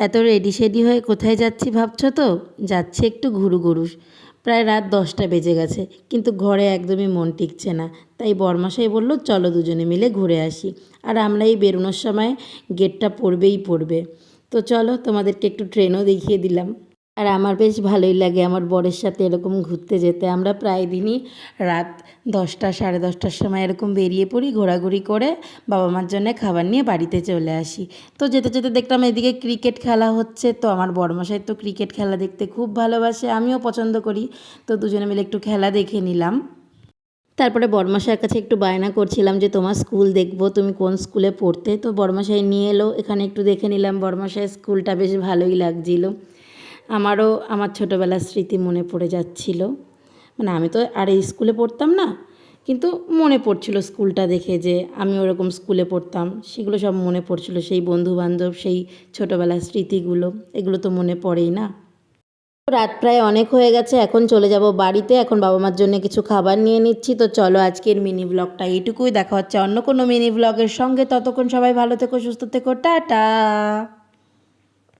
এত রেডি সেডি হয়ে কোথায় যাচ্ছি ভাবছো তো? যাচ্ছি একটু ঘুরু। প্রায় রাত 10টা বেজে গেছে, কিন্তু ঘরে একদমই মন টিকছে না। তাই বরমশাই বলল চলো দুজনে মিলে ঘুরে আসি। আর আমরা এই বেরোনোর সময় গেটটা পড়বে। তো চলো তোমাদেরকে একটু ট্রেনও দেখিয়ে দিলাম। আর আমার বেশ ভালোই লাগে আমার বরের সাথে এরকম ঘুরতে যেতে। আমরা প্রায় দিনই রাত 10টা 10:30টার সময় এরকম বেরিয়ে পড়ি, ঘোরাঘুরি করে বাবা মার জন্য খাবার নিয়ে বাড়িতে চলে আসি। তো যেতে যেতে দেখলাম এদিকে ক্রিকেট খেলা হচ্ছে। তো আমার বড়মশাই তো ক্রিকেট খেলা দেখতে খুব ভালোবাসে, আমিও পছন্দ করি। তো দুজনে মিলে একটু খেলা দেখে নিলাম। তারপরে বড়মশাইয়ের কাছে একটু বায়না করছিলাম যে তোমার স্কুল দেখবো, তুমি কোন স্কুলে পড়তে। তো বড়মশাই নিয়ে এলো, এখানে একটু দেখে নিলাম। বড়মশাইয়ের স্কুলটা বেশ ভালোই লাগছিল। আমারও আমার ছোটোবেলার স্মৃতি মনে পড়ে যাচ্ছিল। মানে আমি তো আর এই স্কুলে পড়তাম না, কিন্তু মনে পড়ছিল স্কুলটা দেখে যে আমি ওরকম স্কুলে পড়তাম। সেগুলো সব মনে পড়ছিল, সেই বন্ধুবান্ধব, সেই ছোটোবেলার স্মৃতিগুলো, এগুলো তো মনে পড়েই না। রাত প্রায় অনেক হয়ে গেছে, এখন চলে যাব বাড়িতে। এখন বাবা মার জন্য কিছু খাবার নিয়ে নিচ্ছি। তো চলো আজকের মিনি ব্লগটা এইটুকুই, দেখা হচ্ছে অন্য কোনো মিনি ব্লগের সঙ্গে। ততক্ষণ সবাই ভালো থেকো, সুস্থ থেকো, টাটা।